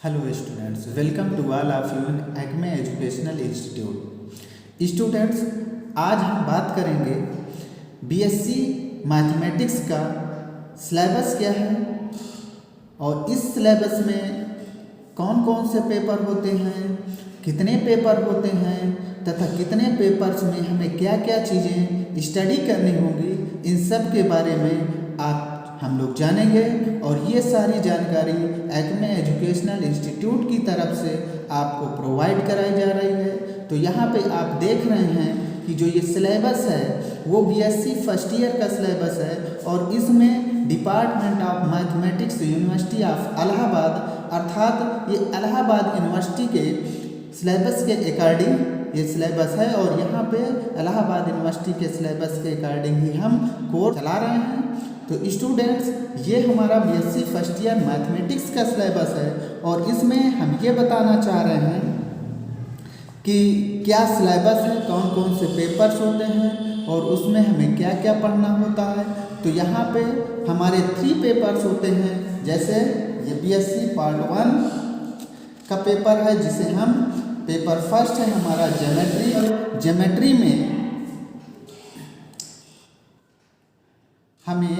Hello students, welcome to all of you in Acme Educational Institute. Students, आज हम बात करेंगे बीएससी मैथमेटिक्स का सिलेबस क्या है और इस सिलेबस में कौन कौन से पेपर होते हैं, कितने पेपर होते हैं तथा कितने पेपर्स में हमें क्या क्या चीज़ें स्टडी करनी होंगी, इन सब के बारे में आप हम लोग जानेंगे। और ये सारी जानकारी एक्मे एजुकेशनल इंस्टीट्यूट की तरफ से आपको प्रोवाइड कराई जा रही है। तो यहाँ पे आप देख रहे हैं कि जो ये सिलेबस है वो बीएससी फर्स्ट ईयर का सिलेबस है और इसमें department of mathematics university of Allahabad अर्थात ये इलाहाबाद यूनिवर्सिटी के सिलेबस के अकॉर्डिंग ये सिलेबस है और यहाँ पे इलाहाबाद यूनिवर्सिटी के सिलेबस के अकॉर्डिंग ही हम कोर्स चला रहे हैं। तो स्टूडेंट्स, ये हमारा बीएससी फर्स्ट ईयर मैथमेटिक्स का सिलेबस है और इसमें हम ये बताना चाह रहे हैं कि क्या सिलेबस है, कौन कौन से पेपर्स होते हैं और उसमें हमें क्या क्या पढ़ना होता है। तो यहाँ पे हमारे 3 पेपर्स होते हैं। जैसे ये बीएससी पार्ट 1 का पेपर है जिसे हम पेपर फर्स्ट है हमारा ज्योमेट्री में हमें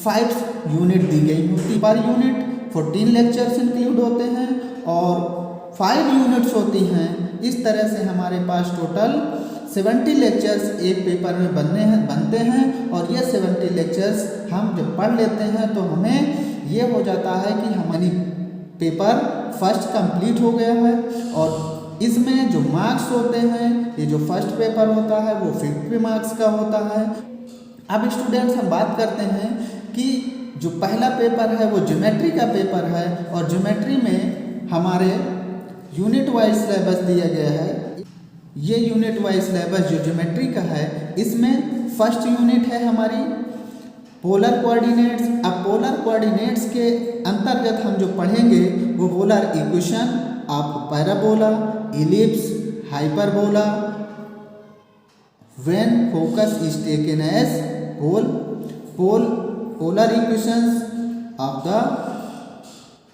5 यूनिट दी गई होती। पर यूनिट 14 लेक्चर्स इंक्लूड होते हैं और 5 यूनिट्स होती हैं। इस तरह से हमारे पास टोटल 70 लेक्चर्स एक पेपर में बनते हैं और ये 70 लेक्चर्स हम जब पढ़ लेते हैं तो हमें ये हो जाता है कि हमारी पेपर फर्स्ट कंप्लीट हो गया है। और इसमें जो मार्क्स होते हैं, ये जो फर्स्ट पेपर होता है वो 50 मार्क्स का होता है। अब स्टूडेंट्स, हम बात करते हैं कि जो पहला पेपर है वो ज्योमेट्री का पेपर है और ज्योमेट्री में हमारे यूनिट वाइज सिलेबस दिया गया है। ये यूनिट वाइज सिलेबस जो ज्योमेट्री का है इसमें फर्स्ट यूनिट है हमारी पोलर कोऑर्डिनेट्स। अब पोलर कोऑर्डिनेट्स के अंतर्गत हम जो पढ़ेंगे वो polar equation of parabola, ellipse, hyperbola, when focus is taken as polar equations of the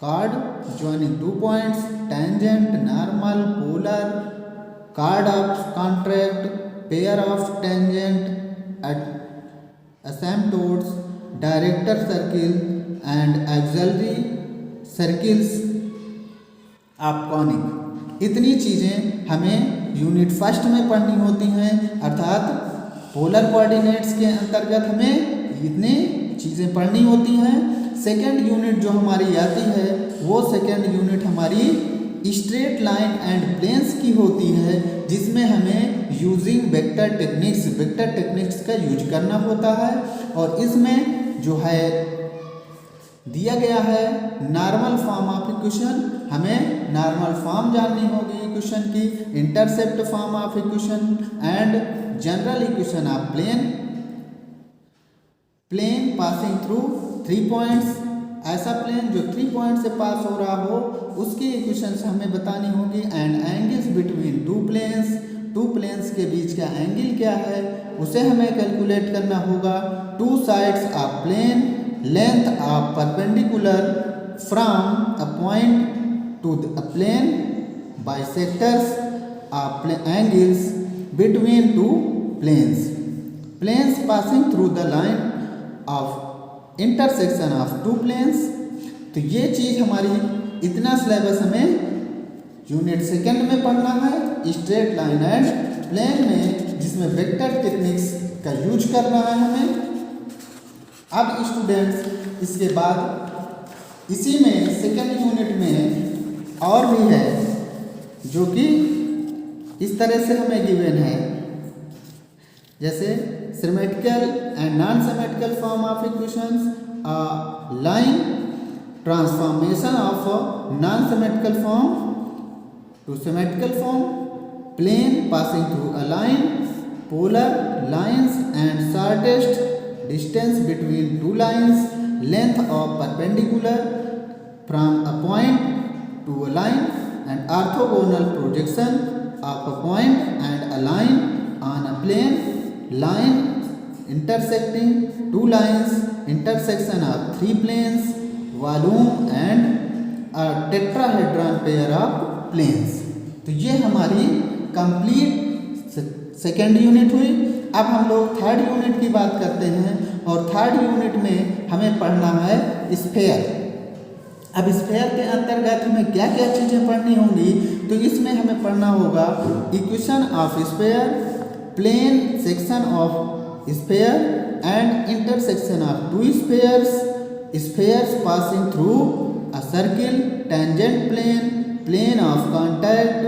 chord joining 2 points, tangent, normal, polar, chord of contract, pair of tangent, asymptotes, director circle and auxiliary circles of conic। इतनी चीज़ें हमें unit first में पढ़नी होती हैं, अर्थात polar coordinates के अंतर्गत हमें इतनी चीज़ें पढ़नी होती हैं। सेकेंड यूनिट जो हमारी आती है वो सेकेंड यूनिट हमारी स्ट्रेट लाइन एंड प्लेन्स की होती है जिसमें हमें यूजिंग वेक्टर टेक्निक्स का यूज करना होता है। और इसमें जो है दिया गया है नॉर्मल फॉर्म ऑफ इक्वेशन, हमें नॉर्मल फॉर्म जाननी होगी इक्वेशन की, intercept form of equation and general equation of plane passing through 3 points. ऐसा प्लेन जो 3 पॉइंट से पास हो रहा हो उसकी इक्वेशंस हमें बतानी होगी। एंड एंगल्स बिटवीन 2 प्लेन्स के बीच का एंगल क्या है उसे हमें कैलकुलेट करना होगा। 2 sides of plane, length of perpendicular from a point to a plane, bisectors of angles between 2 planes passing through the line of intersection of 2 planes। तो ये चीज़ हमारी इतना सिलेबस हमें यूनिट सेकेंड में पढ़ना है स्ट्रेट लाइन एंड प्लेन में, जिसमें वेक्टर टेक्निक्स का यूज करना है हमें। अब स्टूडेंट्स, इसके बाद इसी में सेकेंड यूनिट में और भी है जो कि इस तरह से हमें गिवन है, जैसे symmetrical and non symmetrical form of equations, line transformation of non symmetrical form to symmetrical form, plane passing through a line, polar lines and shortest distance between 2 lines, length of perpendicular from a point to a line and orthogonal projection of a point and a line on a plane, line intersecting 2 lines, intersection of 3 planes, volume and a tetrahedron pair of planes. तो ये हमारी complete second unit हुई। अब हम लोग third unit की बात करते हैं और थर्ड यूनिट में हमें पढ़ना है स्फीयर। अब स्फीयर के अंतर्गत हमें क्या क्या चीज़ें पढ़नी होंगी, तो इसमें हमें पढ़ना होगा equation of sphere, plane section of sphere and intersection of two spheres, spheres passing through a circle, tangent plane, plane of contact,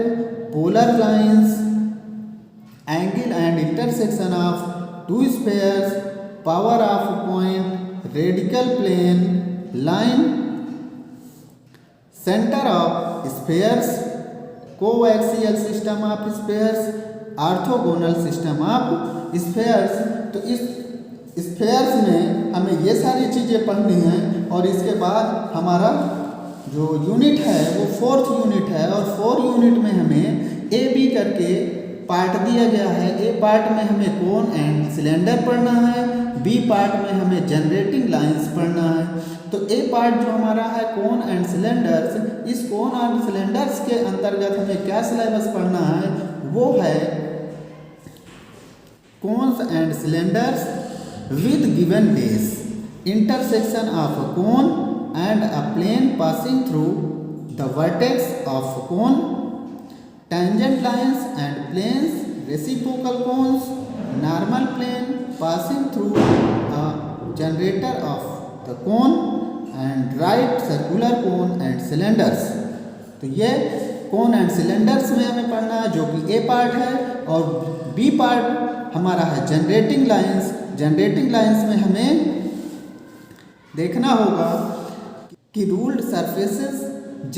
polar lines, angle and intersection of two spheres, power of point, radical plane, line, center of spheres, coaxial system of spheres, orthogonal system of spheres। तो इस spheres में हमें ये सारी चीज़ें पढ़नी हैं और इसके बाद हमारा जो यूनिट है वो फोर्थ यूनिट है और फोर्थ यूनिट में हमें ए बी करके पार्ट दिया गया है। ए पार्ट में हमें कोन एंड सिलेंडर पढ़ना है, बी पार्ट में हमें जनरेटिंग लाइंस पढ़ना है। तो ए पार्ट जो हमारा है कोन एंड सिलेंडर्स, इस कोन एंड सिलेंडर्स के अंतर्गत हमें क्या सिलेबस पढ़ना है, वो है cones and cylinders with given base, intersection of a cone and a plane passing through the vertex of cone, tangent lines and planes, reciprocal cones, normal plane passing through a generator of the cone and right circular cone and cylinders। तो ये cone and cylinders में हमें पढ़ना है जो कि ए part है और बी पार्ट हमारा है जनरेटिंग लाइंस। जनरेटिंग लाइंस में हमें देखना होगा कि ruled surfaces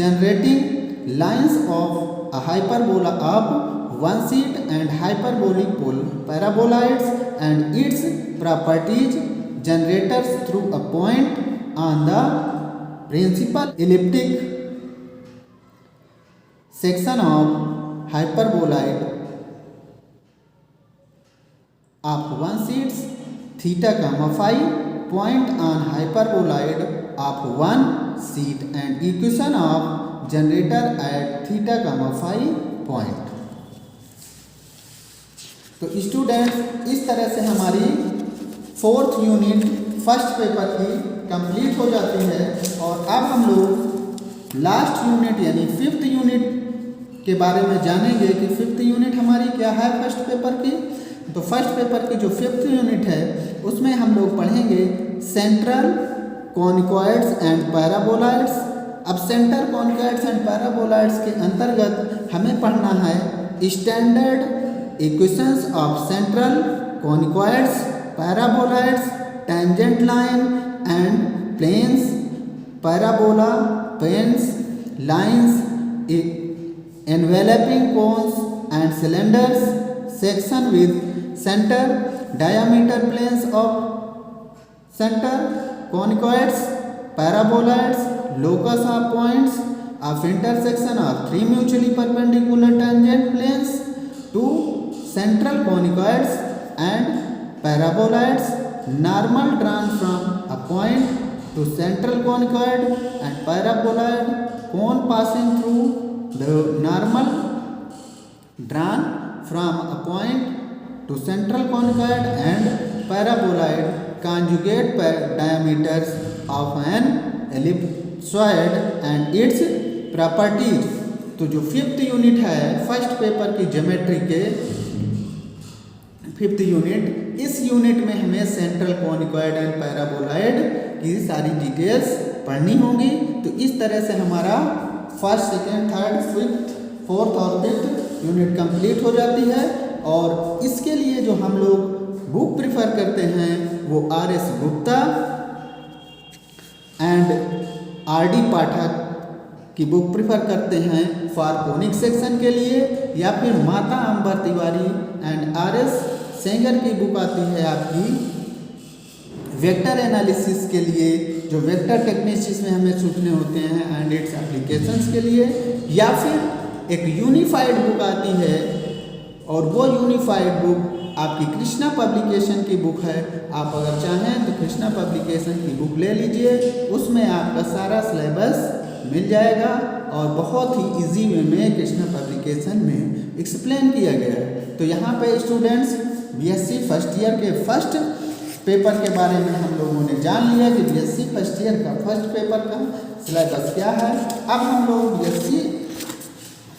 generating lines of a hyperbola of one sheet and hyperbolic paraboloids and its properties, generators through a point on the principal elliptic section of hyperboloid of one sheet theta comma phi, point on hyperboloid of one sheet and equation of generator at theta comma phi point. तो students इस तरह से हमारी fourth unit first paper की complete हो जाती है और अब हम लोग लास्ट यूनिट यानी फिफ्थ यूनिट के बारे में जानेंगे कि फिफ्थ यूनिट हमारी क्या है फर्स्ट पेपर की। तो फर्स्ट पेपर की जो फिफ्थ यूनिट है उसमें हम लोग पढ़ेंगे सेंट्रल कॉनिकॉइड्स एंड पैराबोलॉइड्स। अब सेंटर कॉनिकॉइड्स एंड पैराबोलॉइड्स के अंतर्गत हमें पढ़ना है standard equations of central conicoids, paraboloids, tangent line and planes, parabola, pens, lines, enveloping cones and cylinders, section with centre, diameter planes of centre conicoids, paraboloids, locus of points of intersection of three mutually perpendicular tangent planes to central conicoids and paraboloids, normal drawn from a point to central conicoid and paraboloid, cone passing through the normal drawn from a point to central conicoid and paraboloid, conjugate diameters of an ellipsoid and its properties। तो जो fifth unit है first paper की geometry के fifth unit, इस unit में हमें central conicoid and paraboloid की सारी डिटेल्स पढ़नी होंगी। तो इस तरह से हमारा first, second, third, fifth, fourth और फिफ्थ यूनिट कंप्लीट हो जाती है। और इसके लिए जो हम लोग बुक प्रिफर करते हैं वो RS गुप्ता एंड RD पाठक की बुक प्रिफर करते हैं फॉर कोनिक सेक्शन के लिए, या फिर माता अंबर तिवारी एंड RS सेंगर की बुक आती है आपकी वेक्टर एनालिसिस के लिए, जो वेक्टर टेक्निक्स जिसमें हमें सीखने होते हैं एंड इट्स एप्लीकेशंस के लिए। या फिर एक यूनिफाइड बुक आती है और वो यूनिफाइड बुक आपकी कृष्णा पब्लिकेशन की बुक है। आप अगर चाहें तो कृष्णा पब्लिकेशन की बुक ले लीजिए, उसमें आपका सारा सिलेबस मिल जाएगा और बहुत ही इजी वे में कृष्णा पब्लिकेशन में एक्सप्लेन किया गया है। तो यहाँ पे स्टूडेंट्स बीएससी फर्स्ट ईयर के फर्स्ट पेपर के बारे में हम लोगों ने जान लिया कि बीएससी फर्स्ट ईयर का फर्स्ट पेपर का सिलेबस क्या है। अब हम लोग बीएससी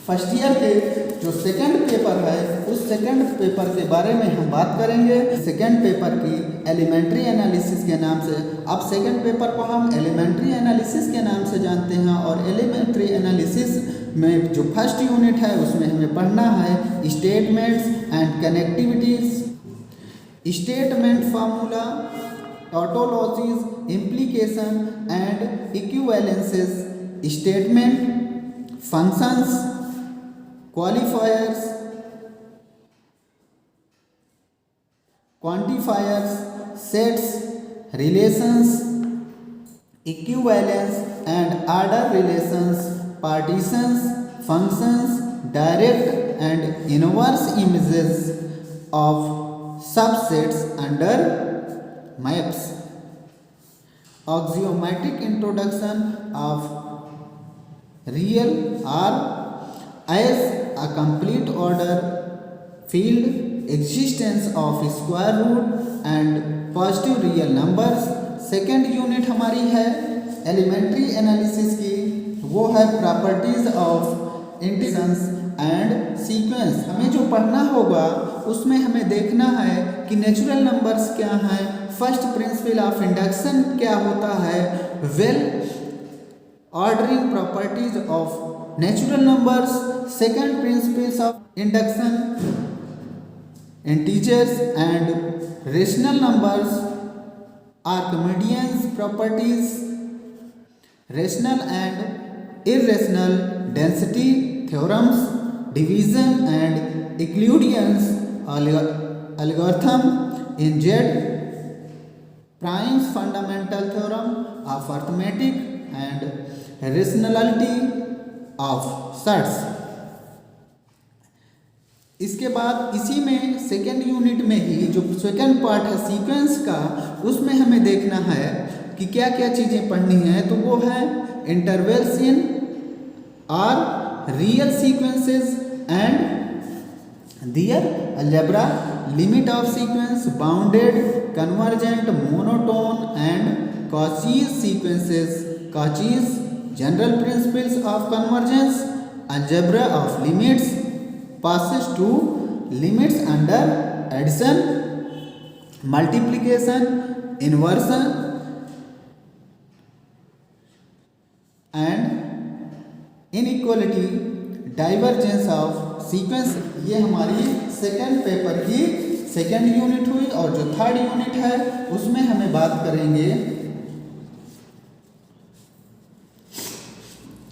फर्स्ट ईयर के जो सेकंड पेपर है उस सेकंड पेपर के बारे में हम बात करेंगे। सेकंड पेपर की एलिमेंट्री एनालिसिस के नाम से, अब सेकंड पेपर को हम एलिमेंट्री एनालिसिस के नाम से जानते हैं और एलिमेंट्री एनालिसिस में जो फर्स्ट यूनिट है उसमें हमें पढ़ना है statements and connectivities, statement formula, tautologies, implication and equivalences, statement, functions, qualifiers, quantifiers, sets, relations, equivalence and order relations, partitions, functions, direct and inverse images of subsets under maps, axiomatic introduction of real or as a complete order field, existence of square root and positive real numbers। Second unit हमारी है elementary analysis की, वो है properties of integers and sequence. हमें जो पढ़ना होगा उसमें हमें देखना है कि नेचुरल नंबर्स क्या हैं, फर्स्ट प्रिंसिपल ऑफ इंडक्शन क्या होता है, well ordering properties of natural numbers, second principles of induction, integers and rational numbers, Archimedean properties, rational and irrational density theorems, division and Euclidean algorithm in Z, Prim's fundamental theorem of arithmetic and rationality of sets। इसके बाद इसी में second unit में ही जो second part है sequence का, उसमें हमें देखना है कि क्या क्या चीज़ें पढ़नी है। तो वो है इंटरवल्स इन और real sequences and their algebra, limit of sequence, bounded, convergent, monotone and Cauchy's sequences, Cauchy's general principles of convergence, algebra of limits, passes to limits under addition, multiplication, inversion and inequality, divergence of sequence. ये हमारी second paper की second unit हुई। और जो third unit है उसमें हमें बात करेंगे,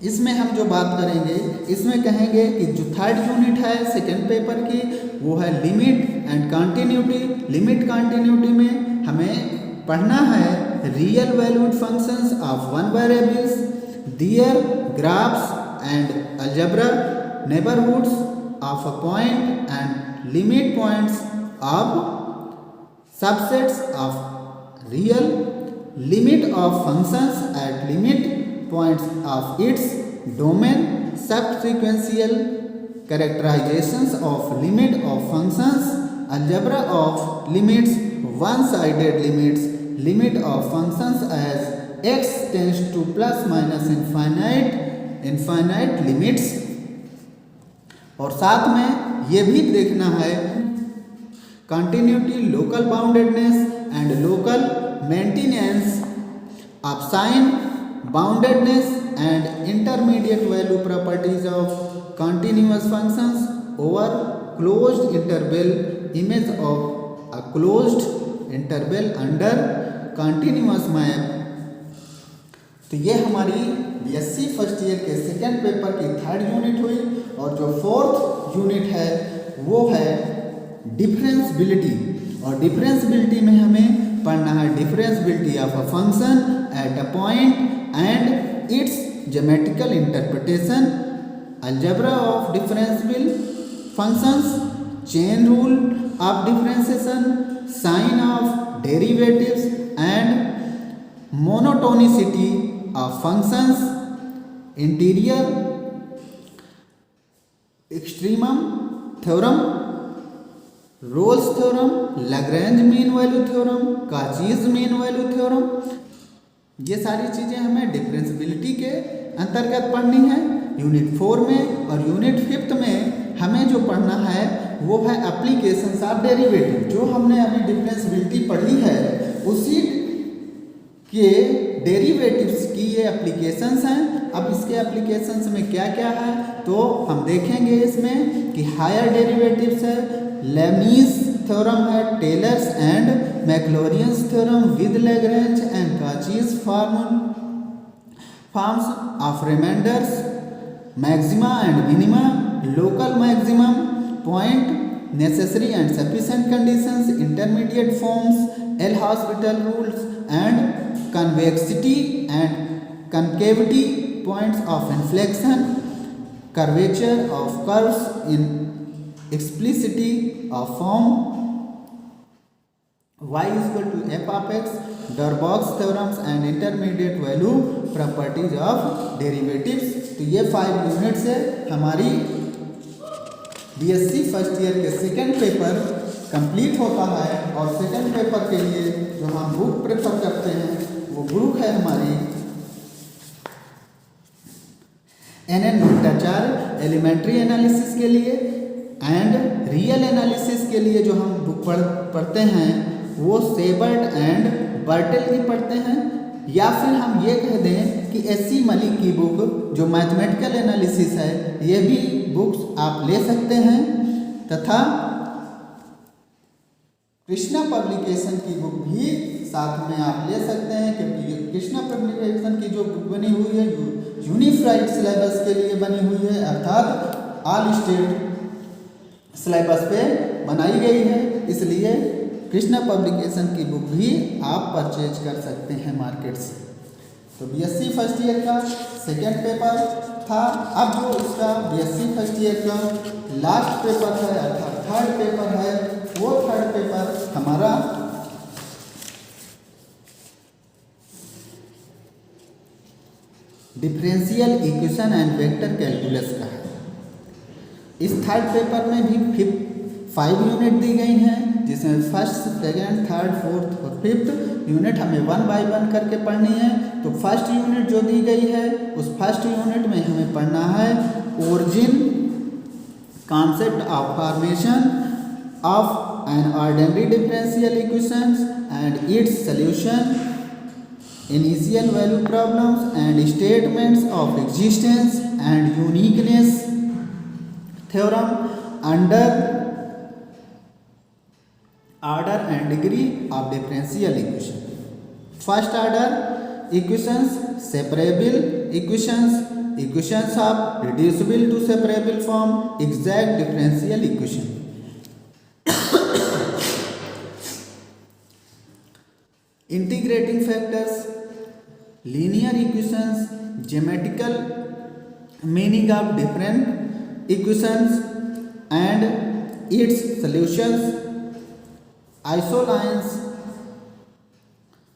इसमें हम जो बात करेंगे इसमें कहेंगे कि जो थर्ड यूनिट है सेकेंड पेपर की वो है limit and continuity. Limit continuity में हमें पढ़ना है real valued functions of one variables, their graphs and algebra, neighbourhoods of a point and limit points of subsets of real, limit of functions at limit points of its domain, subsequential characterizations of limit of functions, algebra of limits, one-sided limits, limit of functions as x tends to plus minus infinite limits। और साथ में ये भी देखना है continuity, local boundedness and local maintenance of sine, boundedness and intermediate value properties of continuous functions over closed interval, image of a closed interval under continuous map. तो ये हमारी बीएससी फर्स्ट ईयर के सेकेंड पेपर की third unit हुई। और जो fourth unit है वो है डिफरेंसबिलिटी। और डिफरेंसबिलिटी में हमें पढ़ना है differentiability of a function at a point and its geometrical interpretation, algebra of differential functions, chain rule of differentiation, sign of derivatives and monotonicity of functions, interior extremum theorem, Rolle's theorem, Lagrange mean value theorem, Cauchy's mean value theorem. ये सारी चीज़ें हमें differentiability के अंतर्गत पढ़नी है unit 4 में। और यूनिट 5 में हमें जो पढ़ना है वो है एप्लीकेशंस ऑफ डेरिवेटिव। जो हमने अभी डिफरेंशियबिलिटी पढ़ी है उसी के डेरिवेटिव्स की ये एप्लीकेशंस हैं। अब इसके एप्लीकेशंस में क्या क्या है तो हम देखेंगे इसमें कि हायर डेरिवेटिव्स है, लेमीज थ्योरम है, Taylor's and Maclaurin's theorem with Lagrange and Cauchy's forms of remainders, maxima and minima, local maximum point, necessary and sufficient conditions, intermediate forms, L'Hospital rules, and convexity and concavity points of inflection, curvature of curves in explicitity of form y is equal to f of x, Darboux theorems and intermediate value properties of derivatives। तो ये 5 unit से हमारी BSc first year के second paper complete होता है। और second paper के लिए जो हम बुक प्रेफर करते हैं वो बुक है हमारी NN भट्टाचार्य एलिमेंट्री एनालिसिस के लिए, एंड रियल एनालिसिस के लिए जो हम बुक पढ़ते हैं वो सेबर्ट एंड बर्टेल की पढ़ते हैं। या फिर हम ये कह दें कि SC मलिक की बुक जो मैथमेटिकल एनालिसिस है ये भी बुक्स आप ले सकते हैं। तथा कृष्णा पब्लिकेशन की बुक भी साथ में आप ले सकते हैं, क्योंकि कृष्णा पब्लिकेशन की जो बुक बनी हुई है यूनिफाइड सिलेबस के लिए बनी हुई है, अर्थात ऑल स्टेट सिलेबस पे बनाई गई है। इसलिए कृष्णा पब्लिकेशन की बुक भी आप परचेज कर सकते हैं मार्केट से। तो बीएससी फर्स्ट ईयर का सेकेंड पेपर था। अब जो इसका बीएससी फर्स्ट ईयर का लास्ट पेपर है अर्थात थर्ड पेपर है, वो थर्ड पेपर हमारा differential equation and vector calculus का है। इस थर्ड पेपर में भी 5 यूनिट दी गई हैं, जिसमें फर्स्ट, सेकेंड, थर्ड, फोर्थ और 5th यूनिट हमें 1 बाय 1 करके पढ़नी है। तो फर्स्ट यूनिट जो दी गई है उस फर्स्ट यूनिट में हमें पढ़ना है origin, concept of formation of an ordinary differential equations and it's solution, initial value problems and statements of existence and uniqueness theorem under order and degree of differential equation। first order equations, separable equations, equations of reducible to separable form, exact differential equation। integrating factors, linear equations, geometrical meaning of different equations and its solutions, isolines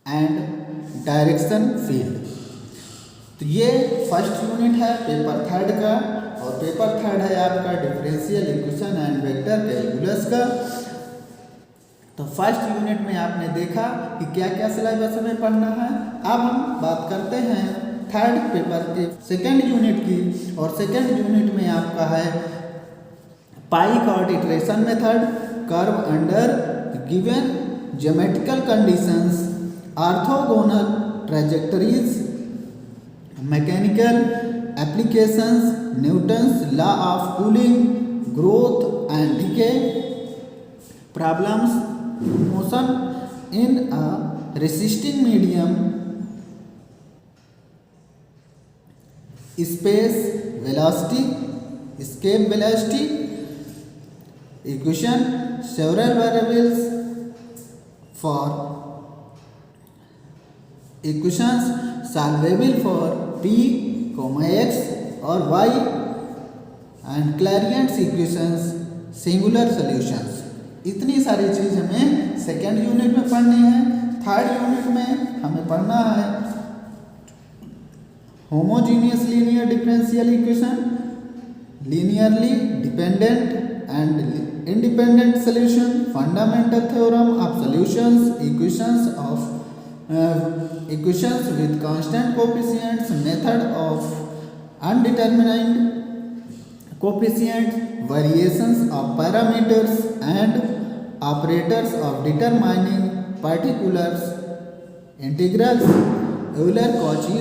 and direction field. तो ये first unit है paper third का, और paper third है आपका differential equation and vector calculus का। तो first unit में आपने देखा कि क्या क्या सिलेबस में पढ़ना है। अब हम बात करते हैं थर्ड पेपर के सेकेंड यूनिट की, और सेकेंड यूनिट में आपका है Picard iteration method, curve under given geometrical conditions, orthogonal trajectories, mechanical applications, Newton's law of cooling, growth and decay, problems, motion in a resisting medium, space, velocity, escape velocity, equation, several variables for equations solvable for p, x और y and Clariant's equations, singular solutions। इतनी सारी चीज़ हमें second unit में पढ़नी है। Third unit में हमें पढ़ना है homogeneous linear differential equation, linearly dependent and independent solution, fundamental theorem of solutions, equations with constant coefficients, method of undetermined coefficients, variations of parameters and operators of determining particulars, integrals, Euler-Cauchy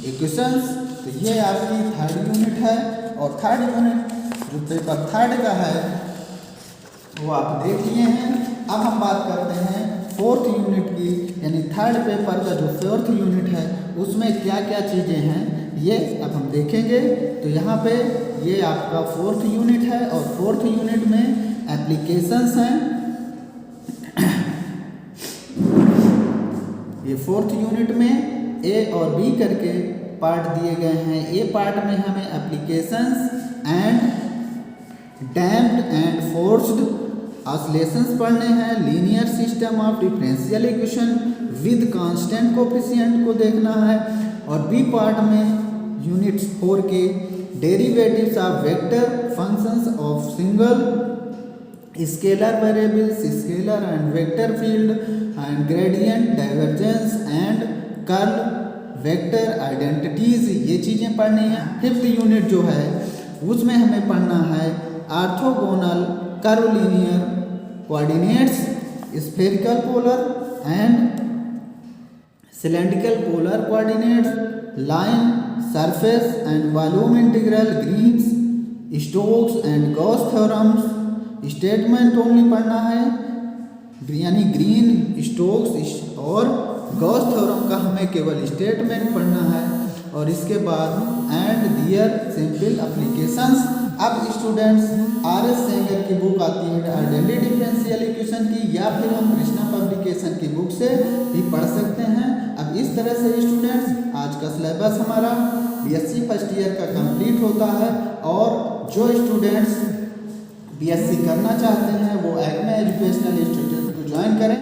equations। तो ये आपकी third unit है और third unit जो paper third का है वो आप देख लिए हैं। अब हम बात करते हैं फोर्थ यूनिट की, यानी थर्ड पेपर का जो फोर्थ यूनिट है उसमें क्या क्या चीज़ें हैं ये अब हम देखेंगे। तो यहाँ पे ये आपका फोर्थ यूनिट है और फोर्थ यूनिट में एप्लीकेशंस हैं। ये फोर्थ यूनिट में ए और बी करके पार्ट दिए गए हैं। ए पार्ट में हमें applications and damped and forced oscillations पढ़ने हैं, linear system of differential equation with constant coefficient को देखना है, और बी पार्ट में यूनिट 4 के derivatives of vector functions of single scalar variables, scalar and vector field and gradient, divergence and curl, vector identities, ये चीज़ें पढ़नी है। फिफ्थ यूनिट जो है उसमें हमें पढ़ना है orthogonal curvilinear coordinates, spherical polar and cylindrical polar coordinates, line, surface and volume integral, Green's, Stokes and Gauss theorems, statement only पढ़ना है, यानी ग्रीन, स्टोक्स और गॉस थ्योरम का हमें केवल स्टेटमेंट पढ़ना है, और इसके बाद एंड दियर सिंपल एप्लीकेशंस। अब स्टूडेंट्स आर.एस. सेंगर की बुक आती है आइडेंटिटी डिफरेंशियल इक्वेशन की, या फिर हम कृष्णा पब्लिकेशन की बुक से भी पढ़ सकते हैं। अब इस तरह से स्टूडेंट्स आज का सिलेबस हमारा बीएससी फर्स्ट ईयर का कंप्लीट होता है, और जो स्टूडेंट्स बीएससी करना चाहते हैं वो एक्मे एजुकेशनल इंस्टीट्यूट को ज्वाइन करें।